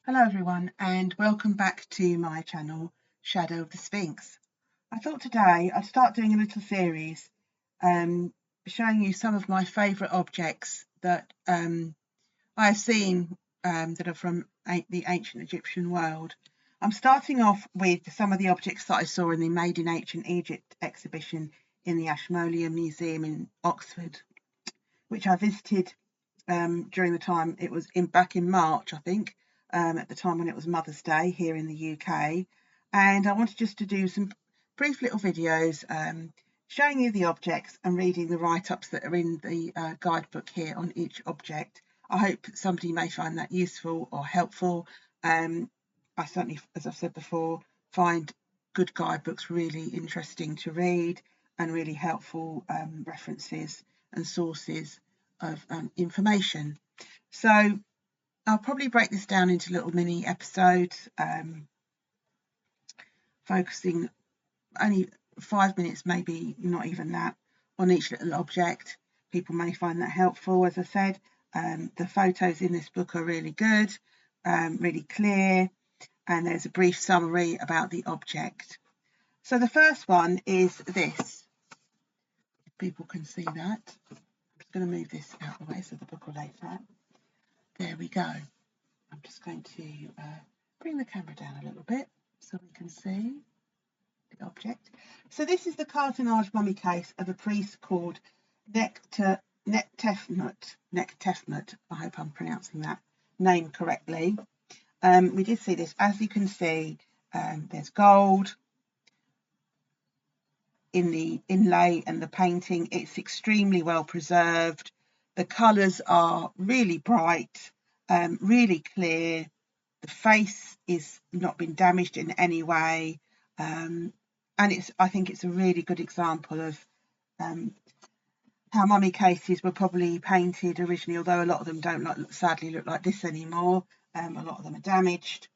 Hello everyone and welcome back to my channel Shadow of the Sphinx. I thought today I'd start doing a little series showing you some of my favourite objects that I've seen that are from the ancient Egyptian world. I'm starting off with some of the objects that I saw in the Made in Ancient Egypt exhibition in the Ashmolean Museum in Oxford, which I visited during the time it was back in March, I think, at the time when it was Mother's Day here in the UK. And I wanted just to do some brief little videos showing you the objects and reading the write-ups that are in the guidebook here on each object. I hope somebody may find that useful or helpful. I certainly, as I've said before, find good guidebooks really interesting to read and really helpful references and sources of information. So I'll probably break this down into little mini episodes, focusing only 5 minutes, maybe not even that, on each little object. People may find that helpful. As I said, the photos in this book are really good, really clear, and there's a brief summary about the object. So the first one is this. If people can see that. I'm just going to move this out of the way so the book will lay flat. There we go. I'm just going to bring the camera down a little bit so we can see the object. So this is the cartonnage mummy case of a priest called Nektefnut. I hope I'm pronouncing that name correctly. We did see this. As you can see, there's gold in the inlay and the painting. It's extremely well preserved. The colours are really bright, really clear. The face is not been damaged in any way, and I think it's a really good example of how mummy cases were probably painted originally, although a lot of them don't sadly look like this anymore. A lot of them are damaged,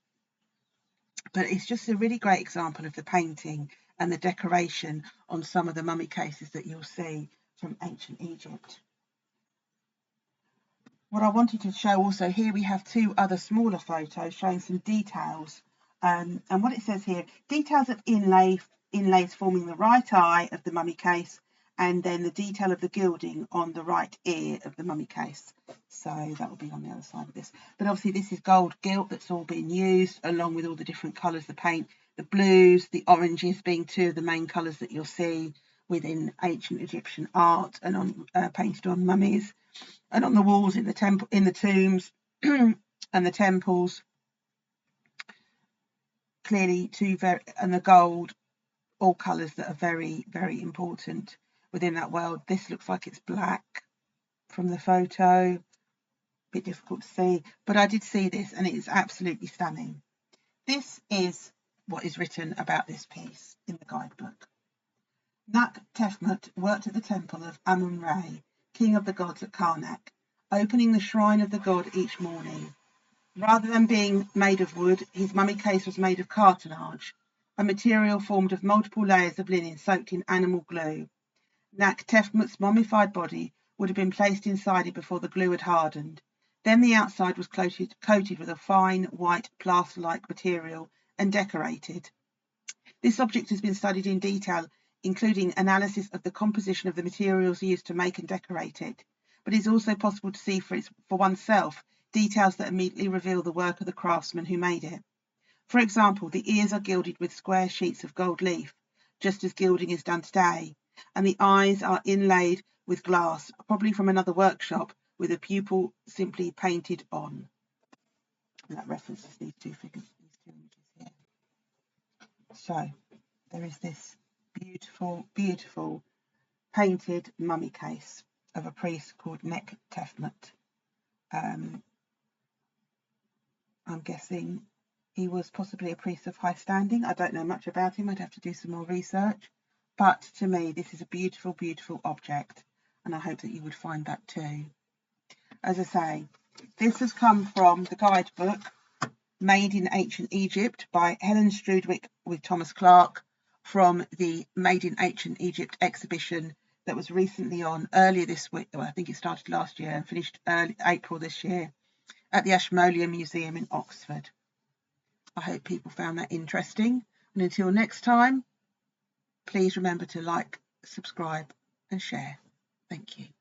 but it's just a really great example of the painting and the decoration on some of the mummy cases that you'll see from ancient Egypt. What I wanted to show also, here we have two other smaller photos showing some details, and what it says here, details of inlays forming the right eye of the mummy case, and then the detail of the gilding on the right ear of the mummy case. So that will be on the other side of this. But obviously this is gold gilt that's all been used, along with all the different colours, the paint, the blues, the oranges being two of the main colours that you'll see within ancient Egyptian art and on painted on mummies. And on the walls in the tombs and the temples, clearly and the gold, all colours that are very, very important within that world. This looks like it's black from the photo, a bit difficult to see, but I did see this and it is absolutely stunning. This is what is written about this piece in the guidebook. Nektefnut worked at the temple of Amun-Re, king of the gods at Karnak, opening the shrine of the god each morning. Rather than being made of wood, his mummy case was made of cartonnage, a material formed of multiple layers of linen soaked in animal glue. Nektefnut's mummified body would have been placed inside it before the glue had hardened. Then the outside was coated with a fine, white, plaster-like material and decorated. This object has been studied in detail, including analysis of the composition of the materials used to make and decorate it. But it is also possible to see for oneself details that immediately reveal the work of the craftsman who made it. For example, the ears are gilded with square sheets of gold leaf, just as gilding is done today, and the eyes are inlaid with glass, probably from another workshop, with a pupil simply painted on. And that references these two figures, these two images here. So there is this beautiful, beautiful painted mummy case of a priest called Nektefnut. I'm guessing he was possibly a priest of high standing. I don't know much about him. I'd have to do some more research. But to me, this is a beautiful, beautiful object, and I hope that you would find that too. As I say, this has come from the guidebook Made in Ancient Egypt by Helen Strudwick with Thomas Clarke from the Made in Ancient Egypt exhibition that was recently on earlier this week. Well, I think it started last year and finished early April this year at the Ashmolean Museum in Oxford. I hope people found that interesting. And until next time, please remember to like, subscribe and share. Thank you.